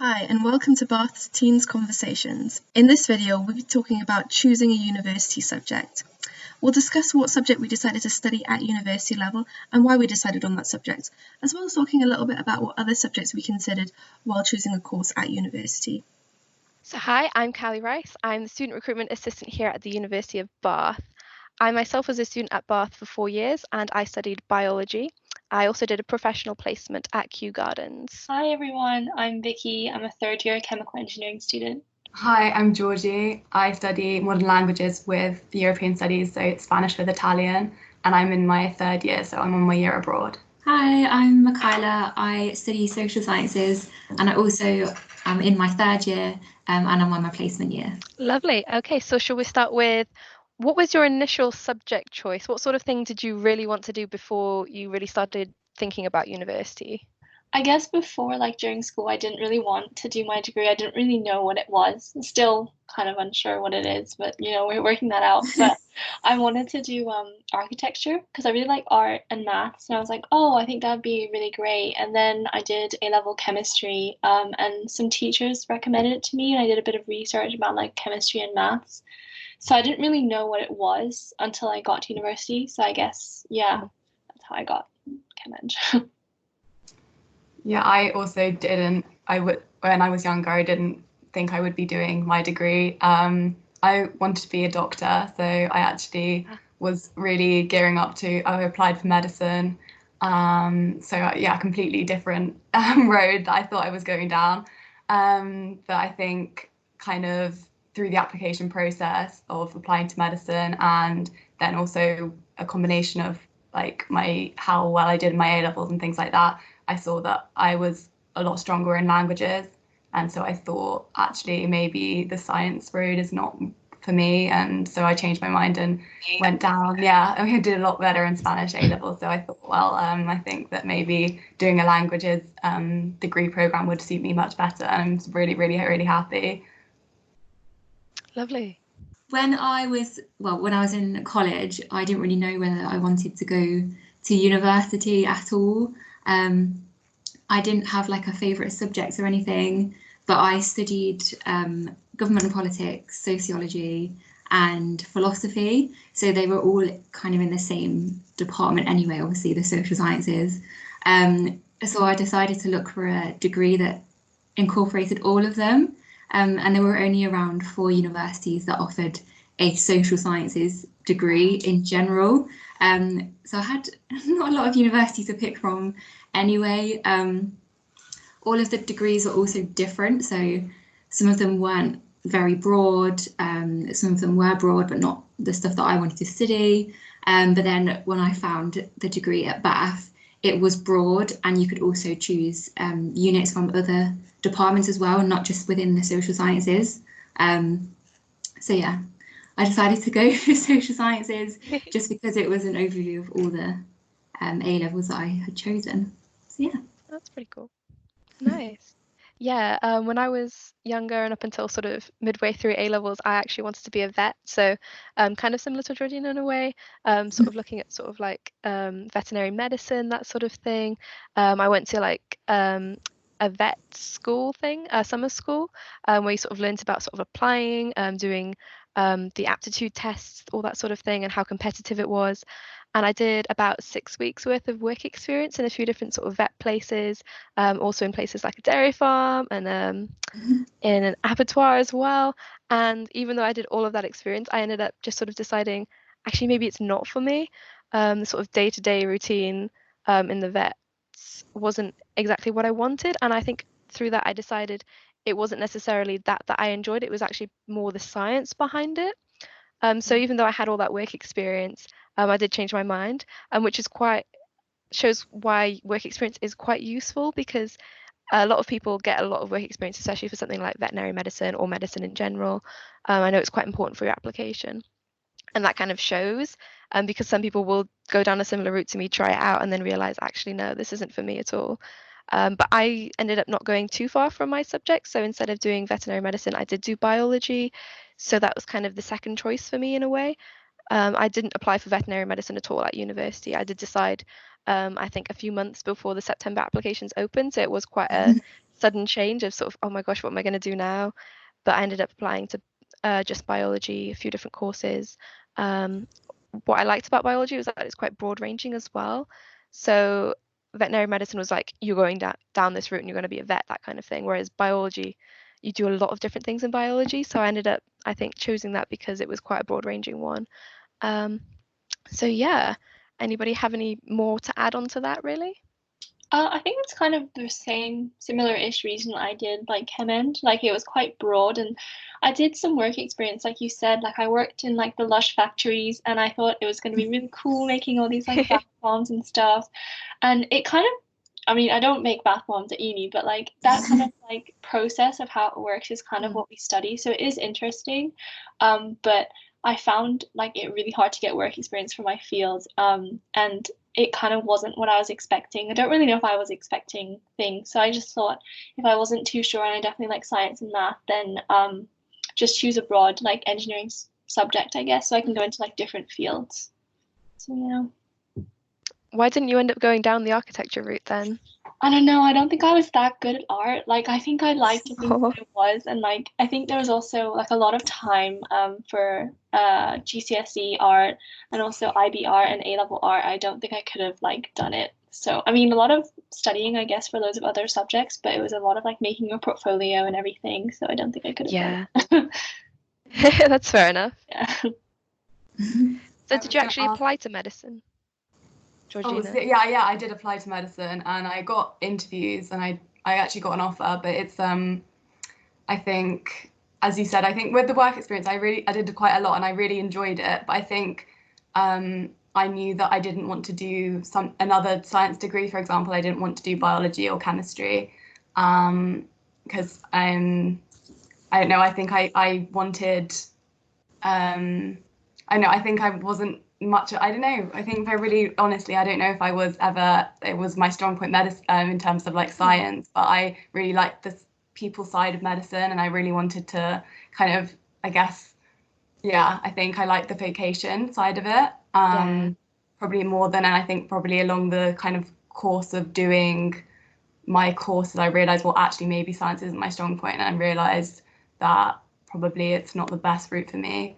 Hi, and welcome to Bath's Teens Conversations. In this video, we'll be talking about choosing a university subject. We'll discuss what subject we decided to study at university level and why we decided on that subject, as well as talking a little bit about what other subjects we considered while choosing a course at university. So hi, I'm Callie Rice. I'm the Student Recruitment Assistant here at the University of Bath. I myself was a student at Bath for 4 years and I studied biology. I also did a professional placement at Kew Gardens. Hi everyone, I'm Vicky. I'm a third year chemical engineering student. Hi, I'm Georgie. I study modern languages with European studies, so Spanish with Italian, and I'm in my third year, so I'm on my year abroad. Hi, I'm Michaela. I study social sciences and I also am in my third year and I'm on my placement year. Lovely. Okay, so shall we start with, what was your initial subject choice? What sort of thing did you really want to do before you really started thinking about university? I guess before, during school, I didn't really want to do my degree. I didn't really know what it was. I'm still kind of unsure what it is, but we're working that out. But I wanted to do architecture because I really like art and maths, and I was like, oh, I think that'd be really great. And then I did A-level chemistry, and some teachers recommended it to me, and I did a bit of research about chemistry and maths. So I didn't really know what it was until I got to university. So I guess, yeah, that's how I got chem eng. Yeah, I also didn't. When I was younger, I didn't think I would be doing my degree. I wanted to be a doctor, so I actually was really gearing up to. I applied for medicine. So yeah, completely different road that I thought I was going down. But I think kind of through the application process of applying to medicine and then also a combination of how well I did in my A-levels and things like that, I saw that I was a lot stronger in languages, and so I thought actually maybe the science road is not for me, and so I changed my mind and went down. Yeah, I did a lot better in Spanish A-levels, so I thought, well, I think that maybe doing a languages degree program would suit me much better, and I'm really, really, really happy. Lovely. When I was in college, I didn't really know whether I wanted to go to university at all. I didn't have a favourite subject or anything, but I studied government and politics, sociology and philosophy. So they were all kind of in the same department anyway, obviously the social sciences. So I decided to look for a degree that incorporated all of them. And there were only around 4 universities that offered a social sciences degree in general. So I had not a lot of universities to pick from anyway. All of the degrees are also different. So some of them weren't very broad. Some of them were broad, but not the stuff that I wanted to study. But then when I found the degree at Bath, it was broad, and you could also choose units from other departments as well, not just within the social sciences. So yeah, I decided to go for social sciences just because it was an overview of all the A-levels that I had chosen. So yeah. That's pretty cool. Nice. Yeah, when I was younger and up until sort of midway through A-levels, I actually wanted to be a vet. So kind of similar to Georgina in a way, sort of looking at veterinary medicine, that sort of thing. I went to a vet school thing, a summer school, where you sort of learned about sort of applying, doing the aptitude tests, all that sort of thing, and how competitive it was. And I did about 6 weeks worth of work experience in a few different sort of vet places, also in places like a dairy farm and in an abattoir as well. And even though I did all of that experience, I ended up just sort of deciding, actually, maybe it's not for me. The sort of day-to-day routine in the vets wasn't exactly what I wanted. And I think through that, I decided it wasn't necessarily that I enjoyed. It was actually more the science behind it. So even though I had all that work experience, I did change my mind, which is shows why work experience is quite useful, because a lot of people get a lot of work experience, especially for something like veterinary medicine or medicine in general. I know it's quite important for your application, and that kind of shows, because some people will go down a similar route to me, try it out, and then realize, actually, no, this isn't for me at all. But I ended up not going too far from my subject. So instead of doing veterinary medicine, I did do biology. So that was kind of the second choice for me in a way. I didn't apply for veterinary medicine at all at university. I did decide, I think, a few months before the September applications opened. So it was quite a sudden change of sort of, oh my gosh, what am I going to do now? But I ended up applying to just biology, a few different courses. What I liked about biology was that it's quite broad ranging as well. So veterinary medicine was like, you're going down this route and you're going to be a vet, that kind of thing. Whereas biology, you do a lot of different things in biology. So I ended up, I think, choosing that because it was quite a broad ranging one. So yeah, anybody have any more to add on to that, really? I think it's kind of the same similar-ish reason I did like chem-ed. Like it was quite broad, and I did some work experience, like you said. Like I worked in like the Lush factories, and I thought it was going to be really cool making all these like bath bombs and stuff. And it kind of, I mean, I don't make bath bombs at uni, but like that kind of like process of how it works is kind of what we study. So it is interesting, but I found like it really hard to get work experience for my field, and it kind of wasn't what I was expecting. I don't really know if I was expecting things, so I just thought if I wasn't too sure, and I definitely like science and math, then just choose a broad like engineering subject, I guess, so I can go into like different fields. So yeah. Why didn't you end up going down the architecture route then? I don't know. I don't think I was that good at art. Like I think I liked the things that it was, and like I think there was also like a lot of time for GCSE art and also IB art and A-level art. I don't think I could have like done it. So I mean, a lot of studying, I guess, for loads of other subjects, but it was a lot of like making your portfolio and everything. So I don't think I could have done it. That's fair enough. Yeah. So did you actually apply to medicine? Georgina? Yeah, I did apply to medicine, and I got interviews, and I actually got an offer, but it's I think, as you said, I think with the work experience, I did quite a lot, and I really enjoyed it, but I think I knew that I didn't want to do another science degree. For example, I didn't want to do biology or chemistry, because I don't know, I think I wanted I think I wasn't much, I don't know, I think if I really honestly, I don't know if it was my strong point in terms of like science, but I really liked the people side of medicine, and I really wanted to kind of, I guess, I think I like the vocation side of it, probably more than, and I think probably along the kind of course of doing my courses, I realised, well, actually maybe science isn't my strong point, and I realised that probably it's not the best route for me.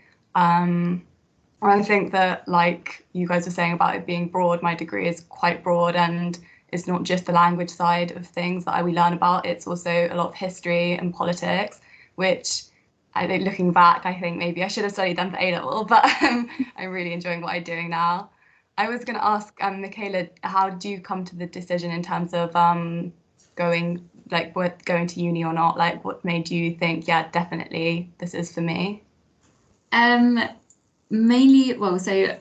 I think that, like you guys were saying about it being broad, my degree is quite broad, and it's not just the language side of things that we learn about, it's also a lot of history and politics, which I think looking back, I think maybe I should have studied them for A-level, but I'm really enjoying what I'm doing now. I was going to ask Michaela, how did you come to the decision in terms of going to uni or not? Like, what made you think, yeah, definitely this is for me? Mainly, well, so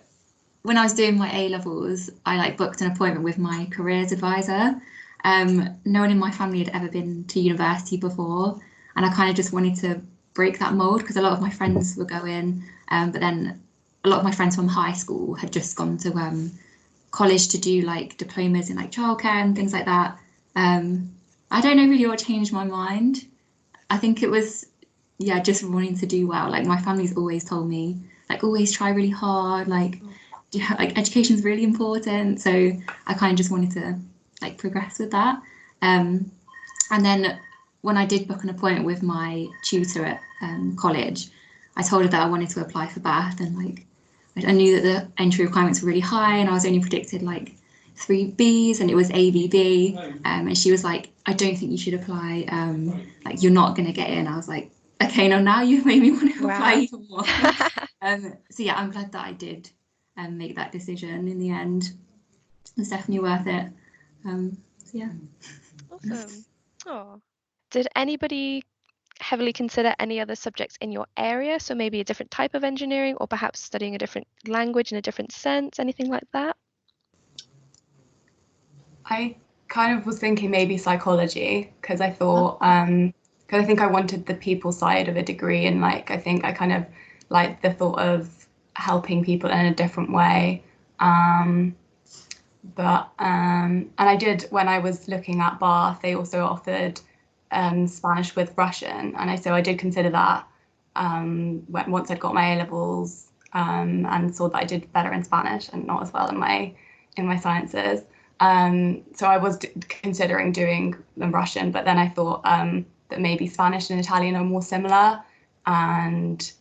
when I was doing my A-levels, I like booked an appointment with my careers advisor. No one in my family had ever been to university before, and I kind of just wanted to break that mold, because a lot of my friends were going, but then a lot of my friends from high school had just gone to college to do like diplomas in like childcare and things like that. I don't know really what changed my mind. I think it was, just wanting to do well. Like my family's always told me, like always try really hard, like education's really important. So I kind of just wanted to like progress with that. And then when I did book an appointment with my tutor at college, I told her that I wanted to apply for Bath, and like I knew that the entry requirements were really high, and I was only predicted like 3 Bs, and it was ABB. And she was like, I don't think you should apply. Like you're not going to get in. I was like, okay, now you've made me want to apply even more. So yeah, I'm glad that I did make that decision in the end. It's definitely worth it. So yeah. Awesome. Oh, did anybody heavily consider any other subjects in your area? So maybe a different type of engineering, or perhaps studying a different language in a different sense, anything like that? I kind of was thinking maybe psychology, because I thought, because I think I wanted the people side of a degree, and like I think I kind of like the thought of helping people in a different way. And I did, when I was looking at Bath, they also offered Spanish with Russian, and so I did consider that once I'd got my A-levels, and saw that I did better in Spanish and not as well in my sciences. So I was considering doing Russian, but then I thought that maybe Spanish and Italian are more similar, and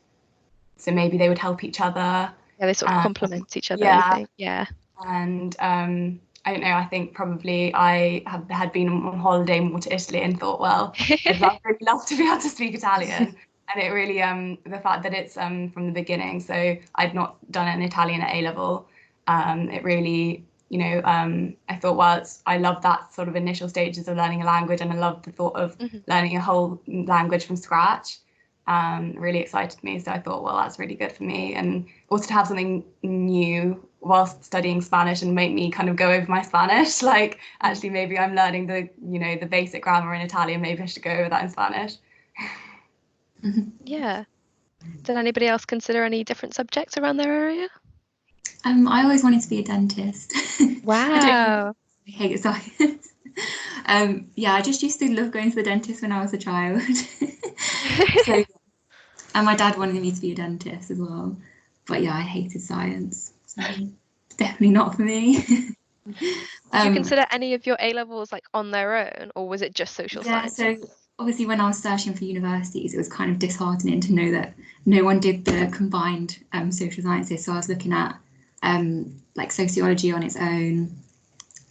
so maybe they would help each other. Yeah, they sort of complement each other, yeah. I think. Yeah. And I don't know, I think probably I had been on holiday more to Italy and thought, well, I'd really love to be able to speak Italian. And it really, the fact that it's from the beginning, so I'd not done an Italian at A-level, it really, you know, I thought, well, I love that sort of initial stages of learning a language, and I love the thought of learning a whole language from scratch. Really excited me. So I thought, well, that's really good for me. And also to have something new whilst studying Spanish and make me kind of go over my Spanish. Like, actually, maybe I'm learning the basic grammar in Italian. Maybe I should go over that in Spanish. Yeah. Did anybody else consider any different subjects around their area? I always wanted to be a dentist. Wow. I hate science. Yeah, I just used to love going to the dentist when I was a child. So, and my dad wanted me to be a dentist as well. But yeah, I hated science. So it's definitely not for me. Did you consider any of your A-levels like on their own, or was it just social science? So obviously when I was searching for universities, it was kind of disheartening to know that no one did the combined social sciences. So I was looking at like sociology on its own.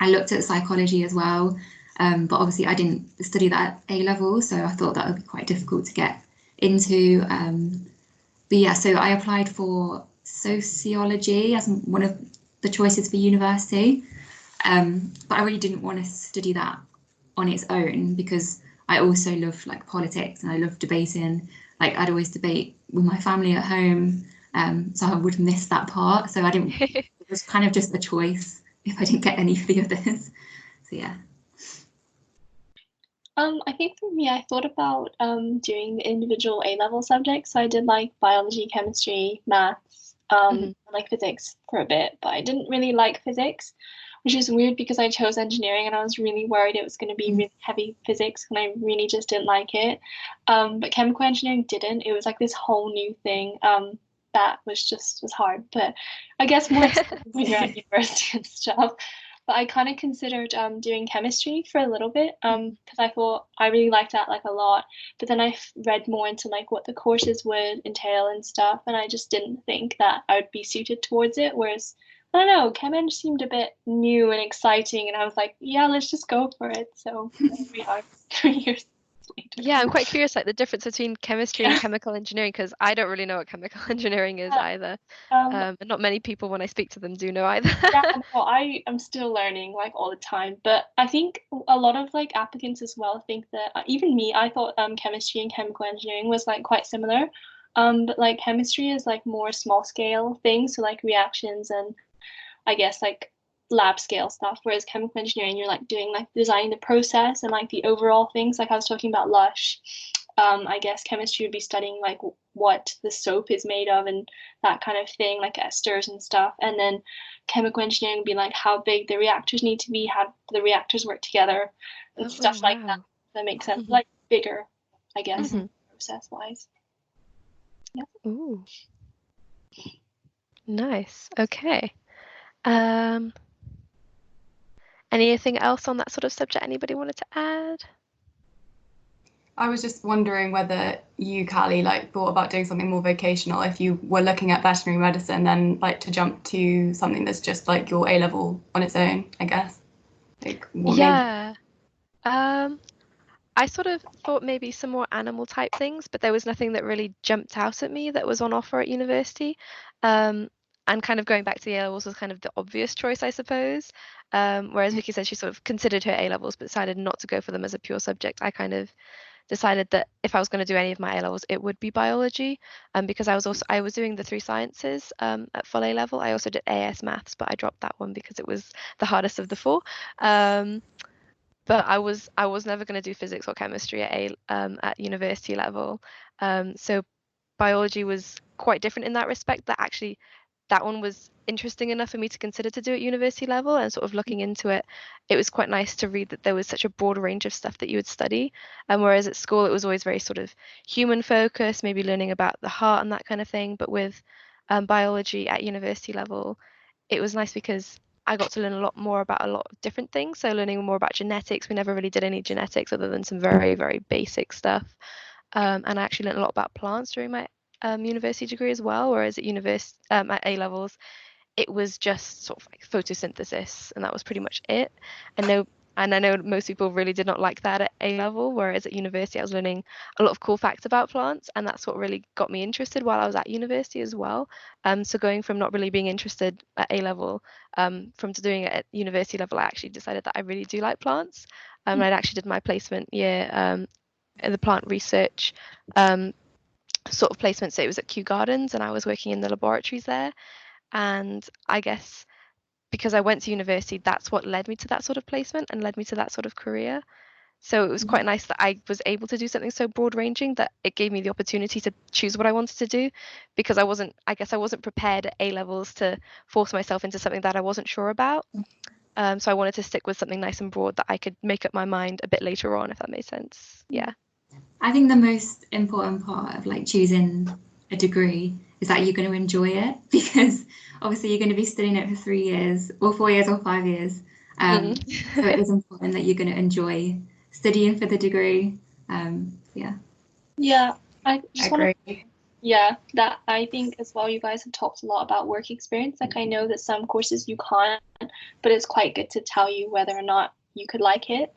I looked at psychology as well, but obviously I didn't study that at A-level, so I thought that would be quite difficult to get into. But yeah, so I applied for sociology as one of the choices for university, but I really didn't want to study that on its own because I also love like politics and I love debating. Like I'd always debate with my family at home, so I would miss that part. So I didn't. It was kind of just a choice if I didn't get any of the others. So yeah. I think for me, I thought about doing the individual A-level subjects. So I did like biology, chemistry, maths, and like physics for a bit, but I didn't really like physics, which is weird because I chose engineering and I was really worried it was going to be really heavy physics and I really just didn't like it. But chemical engineering didn't. It was like this whole new thing that was hard. But I guess more when you're at university and stuff. But I kind of considered doing chemistry for a little bit because I thought I really liked that like a lot. But then I read more into like what the courses would entail and stuff, and I just didn't think that I would be suited towards it. Whereas I don't know, chem eng seemed a bit new and exciting, and I was like, yeah, let's just go for it. So here we are 3 years later. Yeah, I'm quite curious, like the difference between chemistry and chemical engineering, because I don't really know what chemical engineering is either. And not many people, when I speak to them, do know either. Yeah, no, I am still learning like all the time, but I think a lot of like applicants as well think that even me, I thought chemistry and chemical engineering was like quite similar, but like chemistry is like more small scale things, so like reactions and I guess like lab scale stuff, whereas chemical engineering you're like doing like designing the process and like the overall things. Like I was talking about Lush, I guess chemistry would be studying like what the soap is made of and that kind of thing, like esters and stuff, and then chemical engineering would be like how big the reactors need to be, how the reactors work together and stuff like that. That makes sense. Like bigger, I guess, process wise. Yeah. Ooh, nice. Okay. Anything else on that sort of subject anybody wanted to add? I was just wondering whether you, Callie, like thought about doing something more vocational if you were looking at veterinary medicine, then like to jump to something that's just like your A-level on its own, I guess. Like, yeah. I sort of thought maybe some more animal type things, but there was nothing that really jumped out at me that was on offer at university. And kind of going back to the A-levels was kind of the obvious choice, I suppose. Whereas Vicky said she sort of considered her A-levels but decided not to go for them as a pure subject. I kind of decided that if I was going to do any of my A-levels, it would be biology, because I was doing the 3 sciences at full A-level. I also did AS maths, but I dropped that one because it was the hardest of the 4. But I was never going to do physics or chemistry at university level. So biology was quite different in that respect. That one was interesting enough for me to consider to do at university level, and sort of looking into it, it was quite nice to read that there was such a broad range of stuff that you would study. Whereas at school it was always very sort of human focused, maybe learning about the heart and that kind of thing. But with biology at university level, it was nice because I got to learn a lot more about a lot of different things. So learning more about genetics. We never really did any genetics other than some very, very basic stuff. And I actually learned a lot about plants during my university degree as well, whereas at at A levels, it was just sort of like photosynthesis, and that was pretty much it. And I know most people really did not like that at A level, whereas at university I was learning a lot of cool facts about plants, and that's what really got me interested while I was at university as well. So going from not really being interested at A level, from to doing it at university level, I actually decided that I really do like plants. And I'd actually did my placement year in the plant research sort of placement, so it was at Kew Gardens, and I was working in the laboratories there. And I guess because I went to university, that's what led me to that sort of placement and led me to that sort of career. So it was quite nice that I was able to do something so broad ranging that it gave me the opportunity to choose what I wanted to do, because I wasn't prepared at A levels to force myself into something that I wasn't sure about. So I wanted to stick with something nice and broad that I could make up my mind a bit later on, if that made sense. Yeah. I think the most important part of like choosing a degree is that you're going to enjoy it, because obviously you're going to be studying it for 3 years or 4 years or 5 years. So it is important that you're going to enjoy studying for the degree. Yeah, I just want agree. to. Yeah, that I think as well. You guys have talked a lot about work experience. Like I know that some courses you can't, but it's quite good to tell you whether or not you could like it.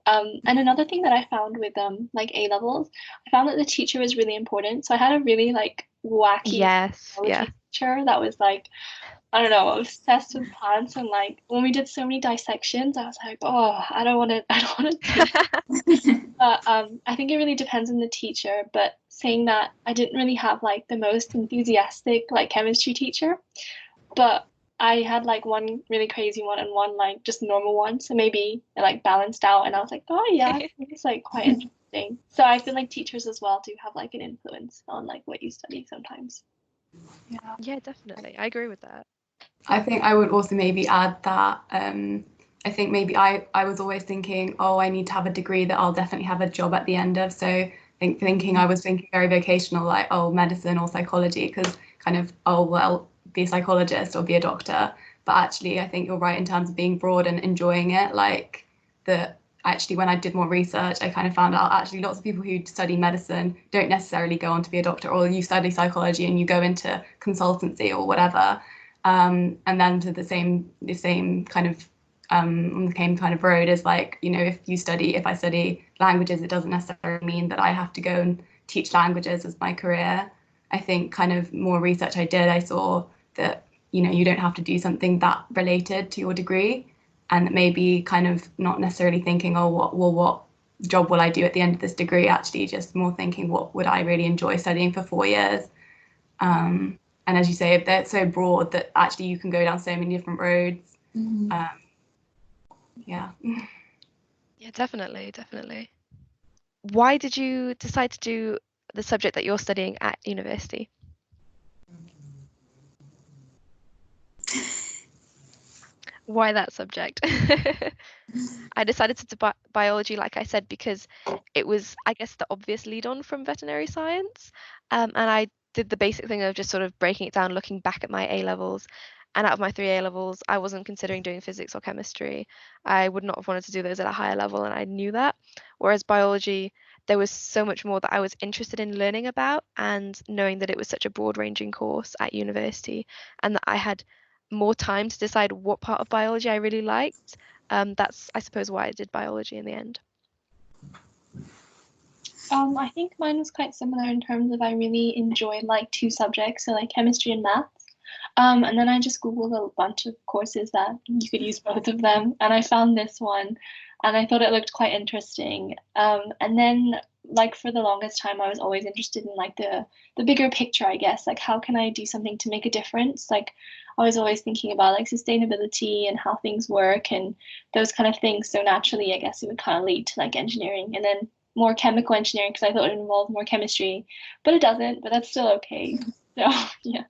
And another thing that I found with like A levels, I found that the teacher was really important. So I had a really like wacky teacher that was like, I don't know, obsessed with plants, and like when we did so many dissections, I was like, oh, I don't want to do. But I think it really depends on the teacher. But saying that, I didn't really have like the most enthusiastic like chemistry teacher, but I had like one really crazy one and one like just normal one, so maybe it like balanced out, and I was like, oh yeah, I think it's like quite interesting. So I feel like teachers as well do have like an influence on like what you study sometimes. Yeah, definitely. I agree with that. I think I would also maybe add that I think maybe I was always thinking, oh, I need to have a degree that I'll definitely have a job at the end of. So I was thinking very vocational, like, oh, medicine or psychology, because kind of, oh, well, be a psychologist or be a doctor. But actually, I think you're right in terms of being broad and enjoying it. Like actually, when I did more research, I kind of found out actually lots of people who study medicine don't necessarily go on to be a doctor, or you study psychology and you go into consultancy or whatever. And then to the same kind of on the same kind of road is like, you know, if I study languages, it doesn't necessarily mean that I have to go and teach languages as my career. I think kind of more research I did, I saw that, you know, you don't have to do something that related to your degree, and that maybe kind of not necessarily thinking, oh, what job will I do at the end of this degree? Actually, just more thinking, what would I really enjoy studying for 4 years? And as you say, they're so broad that actually you can go down so many different roads. Yeah, definitely. Why did you decide to do the subject that you're studying at university? Why that subject? I decided to do biology, like I said, because it was, I guess, the obvious lead on from veterinary science. And I did the basic thing of just sort of breaking it down, looking back at my A levels. And out of my 3 A levels, I wasn't considering doing physics or chemistry. I would not have wanted to do those at a higher level, and I knew that. Whereas biology, there was so much more that I was interested in learning about, and knowing that it was such a broad-ranging course at university, and that I had more time to decide what part of biology I really liked. That's, I suppose, why I did biology in the end. I think mine was quite similar in terms of I really enjoyed like 2 subjects, so like chemistry and maths. And then I just Googled a bunch of courses that you could use both of them, and I found this one, and I thought it looked quite interesting. And then like for the longest time, I was always interested in like the bigger picture, I guess, like how can I do something to make a difference? Like I was always thinking about like sustainability and how things work and those kind of things. So naturally, I guess it would kind of lead to like engineering, and then more chemical engineering because I thought it involved more chemistry, but it doesn't, but that's still okay. So yeah.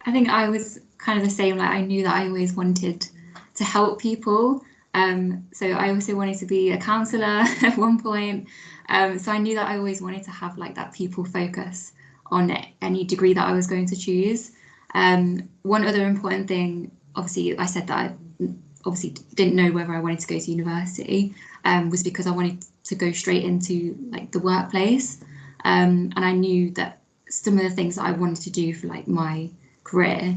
I think I was kind of the same. Like I knew that I always wanted to help people. So I also wanted to be a counsellor at one point. So I knew that I always wanted to have like that people focus on any degree that I was going to choose. One other important thing, obviously I said that obviously didn't know whether I wanted to go to university, was because I wanted to go straight into like the workplace, and I knew that some of the things that I wanted to do for like my career,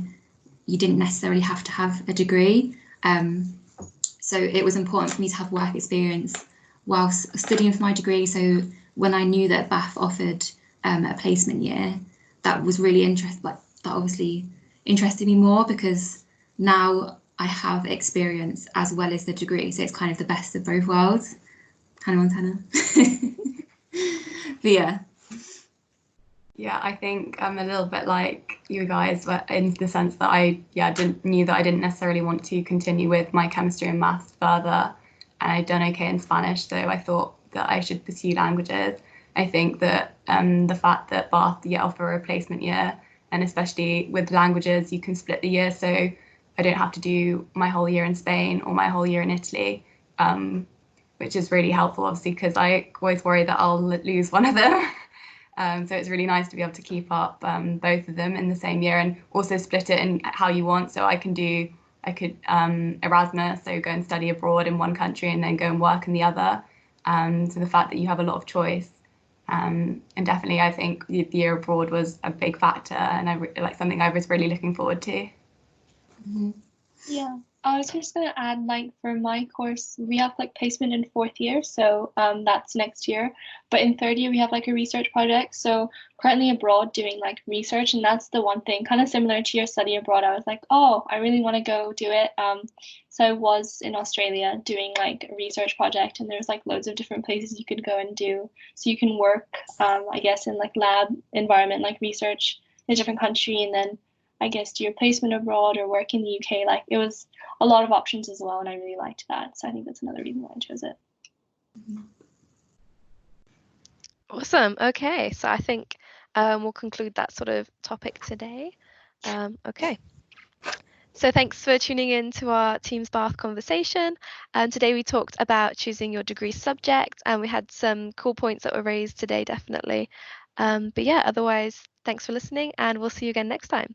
you didn't necessarily have to have a degree. So it was important for me to have work experience whilst studying for my degree. So when I knew that Bath offered a placement year, that was really that obviously interested me more, because now I have experience as well as the degree. So it's kind of the best of both worlds. Hannah Montana. But yeah. Yeah, I think I'm a little bit like you guys, but in the sense that I knew that I didn't necessarily want to continue with my chemistry and maths further, and I'd done okay in Spanish, so I thought that I should pursue languages. I think that the fact that Bath offer a replacement year, and especially with languages, you can split the year, so I don't have to do my whole year in Spain or my whole year in Italy, which is really helpful, obviously, because I always worry that I'll lose one of them. So it's really nice to be able to keep up both of them in the same year, and also split it in how you want. So I could Erasmus, so go and study abroad in one country and then go and work in the other. So the fact that you have a lot of choice, and definitely I think the year abroad was a big factor, and like something I was really looking forward to. Mm-hmm. Yeah, I was just gonna add, like for my course, we have like placement in 4th year, so that's next year. But in 3rd year, we have like a research project. So currently abroad doing like research, and that's the one thing kind of similar to your study abroad. I was like, oh, I really want to go do it. So I was in Australia doing like a research project, and there's like loads of different places you could go and do. So you can work, I guess, in like lab environment, like research in a different country, and then I guess do your placement abroad or work in the UK. Like it was a lot of options as well, and I really liked that. So I think that's another reason why I chose it. Awesome. Okay, so I think we'll conclude that sort of topic today. Okay. So thanks for tuning in to our Teams Bath conversation. Today we talked about choosing your degree subject, and we had some cool points that were raised today, definitely. But yeah, otherwise, thanks for listening, and we'll see you again next time.